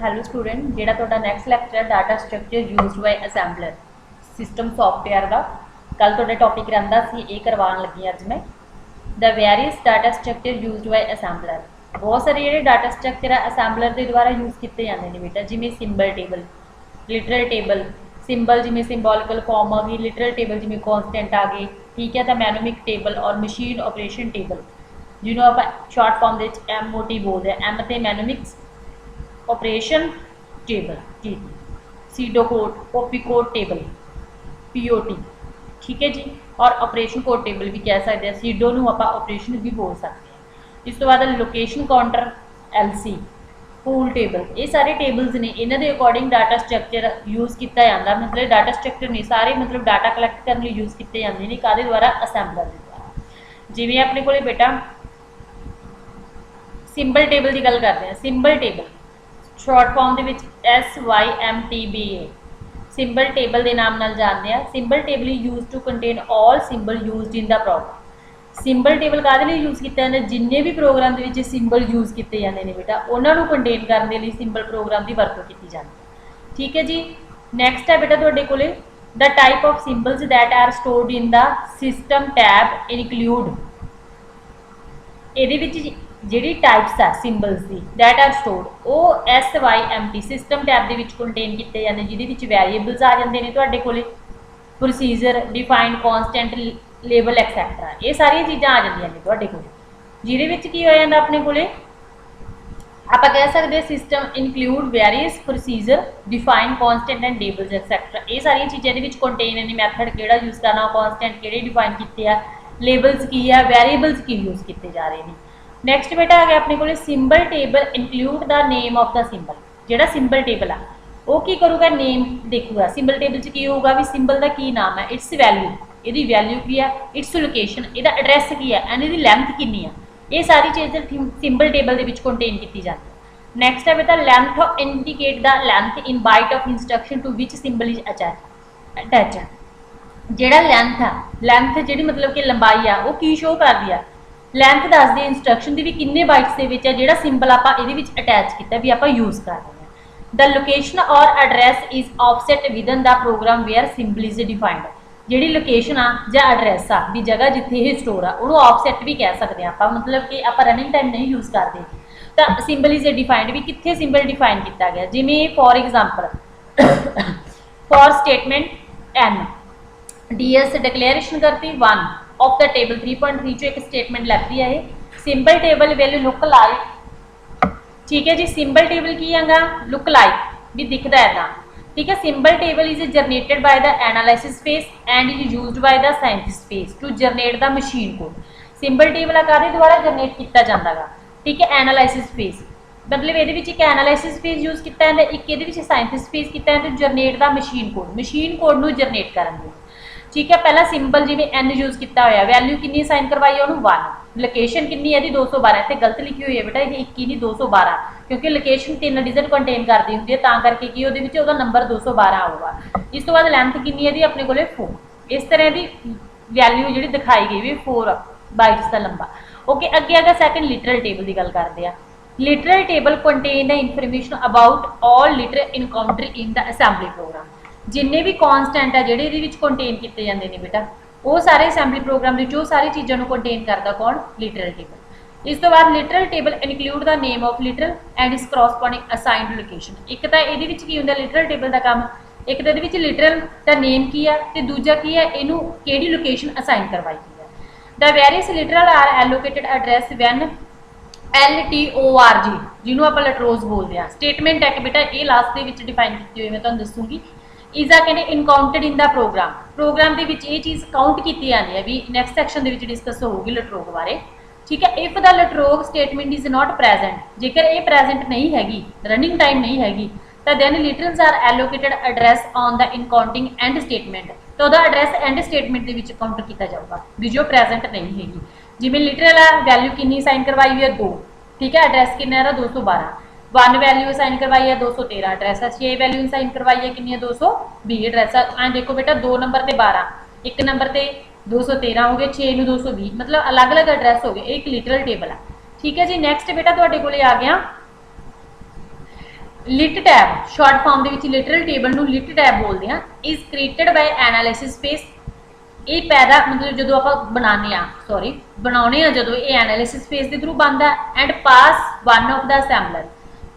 Hello student जेड़ा तुहाडा next lecture data structure used by assembler system software का कल तुहाडा टॉपिक रहिंदा सी ये करवाउण लगी अज मैं the various data structure used by assembler. बहुत सारे जिहड़े डाटा स्ट्रक्चर है असैम्बलर के द्वारा यूज़ किए जाते हैं बेटा, जिवें symbol table, literal table, symbol जिवें सिंबॉलिकल फॉर्म आ गई, लिटरल टेबल जिवें कॉन्सटेंट आ गए, ठीक है। तो मैनोमिक टेबल और मशीन ऑपरेशन टेबल जिन्होंने आप शॉर्ट फॉर्म MOT बोलते हैं, एम तो मैनोमिक्स ऑपरेशन टेबल जी, pseudo code, op code table POT, ठीक है जी। और ऑपरेशन कोड टेबल भी कह सकते हैं, सीडो नूं आपां ऑपरेशन भी बोल सकते हैं। इस तो बाद location counter LC, pool table, ये सारे टेबल्स ने, इन्हों के अकॉर्डिंग डाटा स्ट्रक्चर यूज़ किया जाता, मतलब डाटा स्ट्रक्चर नहीं सारे मतलब डाटा कलैक्ट करने यूज़ किए जाते हैं काहदे द्वारा, असैम्बलर के द्वारा। जिवें अपने को बेटा सिंबल टेबल की गल करते हैं, सिंबल टेबल शॉर्ट फॉर्म के SYMTBA सिंबल टेबल के नाम नाल जानते हैं। Symbol table use to contain all symbol use in the program. Symbol table काहदे लई यूज़ किया जाता, जिन्ने भी प्रोग्राम के सिंबल यूज़ किए जाते हैं बेटा उन्होंने कंटेन करने लिए सिंबल प्रोग्राम की वरतों की जाती है, ठीक है जी। नैक्सट है बेटा तुहाडे कोले the type of symbols that are stored in the system tab include. ये जिहड़ी टाइप्स आ सिंबल्स की दैट आर स्टोर्ड वो SYMT सिस्टम टैब के कंटेन किए जाते हैं, जिहदे वैरीएबल्स आ जाते हैं तुहाडे कोले, प्रोसीजर, डिफाइंड, कॉन्सटेंट, लेबल एक्सैक्ट्रा, ये सारिया चीज़ां आ जांदियां ने तुहाडे कोले। जिहदे विच की हो जांदा अपने कोले आप कह सकते हैं system include various procedure, defined, constant and labels etcetera, ये सारिया चीज़ां दे विच कंटेन ने। मैथड किहड़ा यूज़ करना, कॉन्सटेंट किहड़े डिफाइन किए हैं, लेबल्स की है, वेरीएबल्स की यूज़ किए जा रहे हैं। नैक्सट बेटा आ गया अपने को symbol table include the name of the symbol. जोड़ा सिंबल टेबल आ वो की करूगा, नेम देखूगा। सिंबल टेबल की होगा भी सिंबल का की नाम है, इट्स वैल्यू, ये वैल्यू की है, इट्स लोकेशन, यदा एड्रैस की है, एंड यदी लैंथ कितनी है, ये सारी चीज़ें सिंबल टेबल के कंटेन की जाती है। नैक्सट है बेटा length indicate the length in byte of instruction to which symbol is attach. जोड़ा लेंथ है, लेंथ जी मतलब कि लंबाई आ वो की शो कर दी है, लेंथ दस दी इंस्ट्रक्शन की भी किन्ने बाइट्स के विच है जोड़ा सिंबल आप अटैच किया भी आप यूज़ कर रहे हैं। द लोकेशन और address is offset within the program where symbol is defined. जी लोकेशन आ या एड्रैस आ भी जगह जिथे ये स्टोर आ उन्होंने ऑफसैट भी कह सकते हैं आप, मतलब कि आप रनिंग टाइम नहीं यूज़ करते तो सिंबल इज डिफाइंड भी कितने सिंबल डिफाइन किया गया। जिमें for example for statement N DS declaration करती 1 ऑफ द टेबल 3.3 चो एक स्टेटमेंट लगती है symbol table will look like, ठीक है जी। सिंबल टेबल की है लुक लाइक भी दिखता है इदा, ठीक है। Symbol table is generated by the analysis phase and is used by the synthesis phase to generate the machine code. Symbol table काहदे द्वारा जनरेट किया जाता है, ठीक है, एनालिसिस फेस, मतलब ये एक एनालिसिस फेस यूज़ किया है, एक ये साइंटिस्ट फेस किया है जनरेट द मशीन कोड में जनरेट करने, ठीक है। पहला सिंबल जिमें N यूज़ किया हुआ, वैल्यू कितनी साइन करवाई है उन्होंने 1, लोकेशन कितनी है 212, इतने गलत लिखी हुई है बेटा, ये 21 नहीं 212, क्योंकि लोकेशन 3 डिजिट कंटेन करती होंगी है करके कि वो नंबर 212 आऊगा। इस तो बाद लेंथ कितनी है अपने को 4, इस तरह की वैल्यू जी दिखाई गई भी 4 बाइट्स का लंबा। ओके अगे अगर सैकेंड लिटरल टेबल की गल करते हैं। Literal table contain the information about all literal encounter in the assembly program. जिन्ने भी कॉन्सटेंट है जोड़े ये कंटेन किए जाते हैं बेटा वो सारे असैम्बली प्रोग्राम वो सारी चीज़ों को कंटेन करता कौन, लिटरल टेबल। इस तो बाद literal table include the name of literal and इस क्रॉसपॉन्डिंग असाइंड लोकेशन। एक तो ये की होंगे लिटरल टेबल का काम, एक तो ये लिटरल का नेम की है तो दूजा की है इनू कि लोकेशन असाइन करवाई गई है। The various literal are allocated address when LTORG जिन्होंने आप लटरोज बोलते हैं। स्टेटमेंट है कि बेटा ये लास्ट के डिफाइन की हुई मैं तुहानूं दसूँगी। इज़ आ कहने encountered in the program, program के चीज़ काउंट की जाती है भी नैक्सट सैक्शन के डिस्कस होगी लटरोग बारे, ठीक है। If the LTORG statement is not present, जेकर ये प्रेजेंट नहीं हैगी, रनिंग टाइम नहीं हैगी, तो then literals are allocated address on the encountering end statement, तो वह एड्रैस एंड स्टेटमेंट के काउंट किया जाऊगा भी जो प्रेजेंट नहीं हैगी। जिमें लिटरल है वैल्यू कितनी साइन करवाई हुई है 2, ठीक है, एड्रैस कितना है 212, 1 वैल्यू साइन करवाई है 213, एड्रैस 6 वैल्यू साइन करवाई है कि 220 एड्रैस। देखो बेटा 2 नंबर से 12, 1 नंबर से 213 हो गए, 6 में 220, मतलब अलग अलग एड्रैस हो गए, एक लिटरल टेबल है, ठीक है जी। नैक्सट बेटा तुहाडे कोले आ गया ਲਿਟ ਟੈਬ ਸ਼ਾਰਟ ਫਾਰਮ ਦੇ ਵਿੱਚ ਲਿਟਰਲ ਟੇਬਲ ਨੂੰ ਲਿਟ ਟੈਬ ਬੋਲਦੇ ਹਾਂ is created by analysis phase. ਇਹ ਪੈਦਾ ਮਤਲਬ ਜਦੋਂ ਆਪਾਂ ਬਣਾਉਣੇ ਆ ਜਦੋਂ ਇਹ ਐਨਾਲਿਸਿਸ ਫੇਸ ਦੇ ਥਰੂ ਬਣਦਾ and pass one of the assembler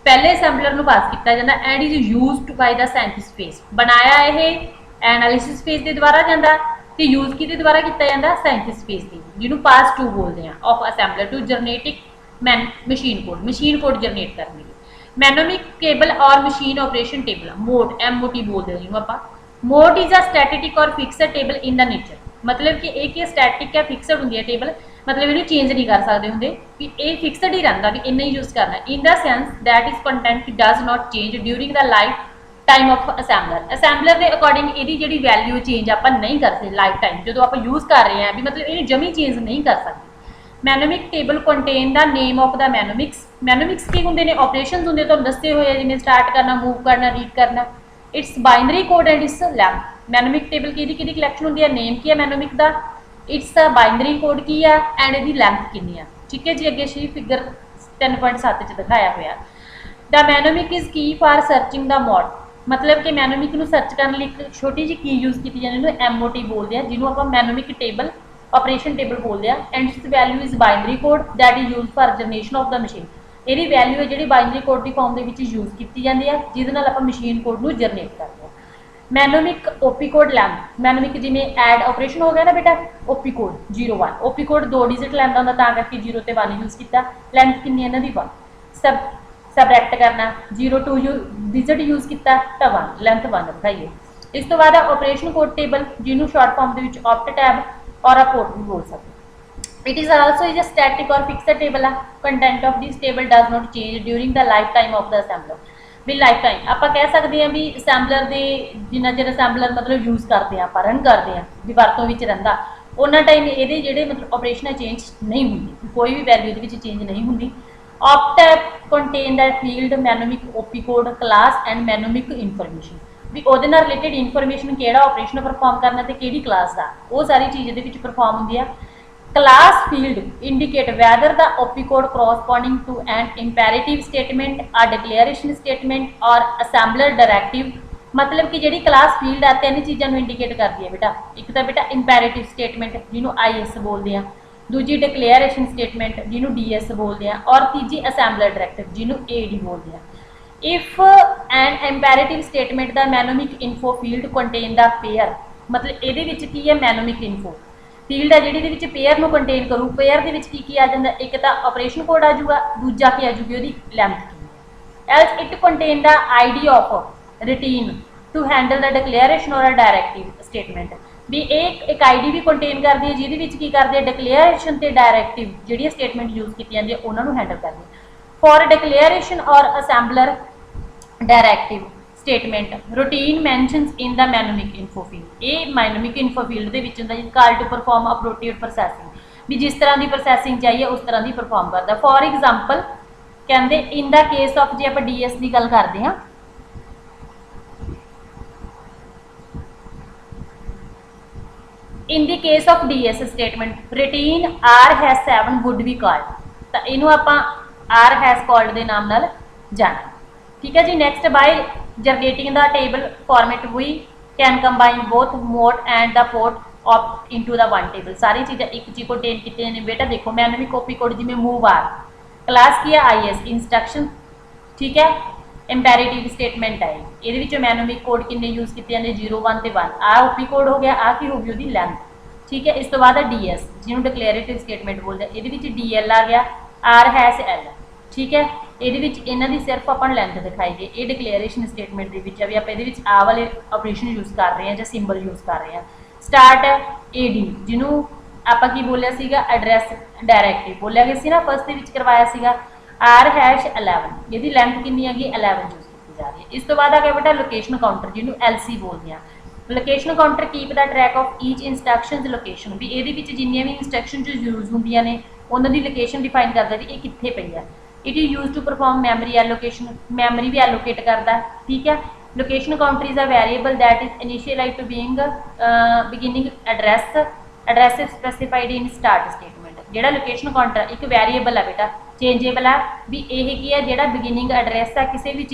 ਪਹਿਲੇ ਅਸੈਂਬਲਰ ਨੂੰ ਪਾਸ ਕੀਤਾ ਜਾਂਦਾ and is used by the synthesis phase. ਬਣਾਇਆ ਇਹ ਐਨਾਲਿਸਿਸ ਫੇਸ ਦੇ ਦੁਆਰਾ ਜਾਂਦਾ ਤੇ ਯੂਜ਼ ਕਿਹਦੇ ਦੁਆਰਾ ਕੀਤਾ ਜਾਂਦਾ ਸਾਇੰਟਿਸਟ ਫੇਸ ਦੀ ਜਿਹਨੂੰ ਪਾਸ ਟੂ ਬੋਲਦੇ ਆ of assembler to generate machine code generate ਕਰਨ ਲਈ। ਮੈਨੋਮਿਕ ਟੇਬਲ ਔਰ machine operation table MOT MOT ਬੋਲਦੇ ਜਿਹਨੂੰ ਆਪਾਂ। ਮੋਡ ਇਜ਼ ਅ ਸਟੈਟਿਕ ਔਰ fixed table in the nature मतलब कि एक ही स्टैटिक है फिक्सड होंगी है टेबल मतलब इन्हें चेंज नहीं कर सकते होंगे भी ये फिक्सड ही रहता भी इन्ना ही यूज़ करना in the sense that is content does not change during the life time of assembler के अकॉर्डिंग ये जी वैल्यू चेंज आप नहीं कर सकते लाइफ टाइम जो आप यूज़ कर रहे हैं भी मतलब इन्हें जमी चेंज नहीं कर सकते। Mnemonic table contain the name of the mnemonics की होंगे ने ऑपरेशन होंगे तो दसे हुए जिन्हें स्टार्ट करना मूव करना रीड करना। It's binary code and it's length mnemonic table की कलैक्शन होंगी है नेम की है मैनोमिक का इट्स बाइनरी कोड की है एंड इसकी लैंथ कितनी है ठीक है जी। अगे शी फिगर 3.7 दिखाया हुआ द मैनोमिक इज़ की फॉर सर्चिंग द मॉड मतलब कि मैनोमिक को सर्च करने एक छोटी जी की यूज़ की जाती है MOT बोलते हैं जिन्होंने आप मैनोमिक टेबल ऑपरेशन टेबल बोलते हैं and it's value is binary code that is use for generation of the machine. यही वैल्यू है जी बाइनरी कोड की फॉर्म के यूज़ की जाती है जिससे आप मशीन कोड को जनरेट करते हैं। मैनोमिक OP कोड लैंथ मैनोमिक जिमें ऐड ऑपरेशन हो गया ना बेटा OP code 01 OP code 2 digit length होंगे करके 0 तो 1 यूज़ किया लैंथ कितनी इन्हों की 1 सबरैक्ट करना 0 2 डिजिट यूज़ किया तो 1 लैंथ 1 दिखाइए। इस तो बाद ऑपरेशन कोड टेबल जिन्होंने शॉर्ट फॉर्म के ऑप्ट टैब और अपोर्ट भी बोल सकते। It is also is a static और फिक्सड टेबल है content of this table does not change during the life time of the assembler भी लाइफ टाइम आप कह सकते हैं भी असैंबलर के जिन्ना चਿਰ असैंबलर मतलब यूज़ करते हैं आप रन करते हैं भी वरतों में रहा उन्ना टाइम ये जोड़े मतलब ऑपरेशन चेंज नहीं होंगी कोई भी वैल्यू ये चेंज नहीं होंगी। OPT contain the field mnemonic OP code class and mnemonic information भी वो रिलेटेड इनफॉर्मेशन कि ऑपरेशन परफॉर्म करना तो कि क्लास का वो सारी चीज़ ये परफॉर्म होंगी है। Class field indicate weather the OP code corresponding to an imperative statement a declaration statement और assembler directive मतलब कि जी क्लास फील्ड है 3 चीज़ों को इंडिकेट करती है बेटा। एक तो बेटा इंपैरेटिव स्टेटमेंट जिन्होंने IS बोलते हैं दूजी डिक्लेरेशन स्टेटमेंट जिन्होंने DS बोलते हैं और तीजी असैंबलर डायरेक्टिव जिन्होंने AD बोलते हैं। If an imperative statement the mnemonic info field contain the pair मतलब ये है मैनोमिक इन्फो फील्ड है जी पेयर को कंटेन करूँ पेयर के आ जाता एक तो ऑपरेशन कोड आ जाऊगा दूजा की आ जाऊगी वो लैंथ की else it contain the ID of routine to handle the declaration और डायरेक्टिव स्टेटमेंट भी एक ID भी कंटेन करती है जिहदे की करती है डिक्लेरेशन तो डायरेक्टिव जी स्टेटमेंट यूज़ की जाती है उन्होंने हैंडल करती है। फॉर डिक्लेरेशन और assembler directive statement routine mentions in the mnemonic info field ये मैनोमिक इन्फो फील्ड के call to perform appropriate processing भी जिस तरह की प्रोसैसिंग चाहिए उस तरह की परफॉर्म करता। फॉर एग्जाम्पल कहते इन द केस ऑफ जो आप DS की गल करते हैं in the case of DS statement routine R#7 would be called तो इनू आप R# कॉल्ड के नाम नाल जाना ठीक है जी। Next by generating the table format we can combine both MOT and the port of into the one table सारी चीज़ें एक चीज कंटेन की बेटा। देखो मैनोमिक OP कोड जिमें मूव आर क्लास की है IS इंस्ट्रक्शन ठीक है इंपैरेटिव स्टेटमेंट है ये मैनोमिक कोड किन्ने यूज़ किए जाते 0 1 तो 1 आ OP कोड हो गया आ की होगी उसकी लैंथ ठीक है। इस तो बाद DS जिन्होंने डिक्लेरेटिव स्टेटमेंट बोलते हैं ये DL आ गया R#L ठीक है ये इन्हों की सिर्फ अपन लैंथ दिखाई गई ये डिक्लेरेशन स्टेटमेंट के भी आप आ वाले ऑपरेशन यूज़ कर रहे हैं जो सिंबल यूज़ कर रहे हैं। स्टार्ट AD जिन्हों आप बोलिया एड्रैस डायरेक्टिव बोलिया गया ना फर्स्ट करवाया R#11 ये लैंथ कितनी है 11 यूज़ की जा रही है। इस तो बाद आ गया बेटा लोकेशन काउंटर जिन्होंने LC बोलते हैं। Location counter keep the track of each instruction location भी ये जिन्नियां भी इंस्ट्रक्शन यूज़ होंगे ने उन्होंने लोकेशन डिफाइन करता जी ये कितने पई है। It is use to perform memory allocation memory भी एलोकेट करता ठीक है। Location counter is a variable that is initialise to being beginning address specified in start statement जोड़ा लोकेशन काउंटर एक वेरिएबल है बेटा चेंजेबल है भी यह की है जो बिगिनिंग एड्रैस है किसी भी चीज़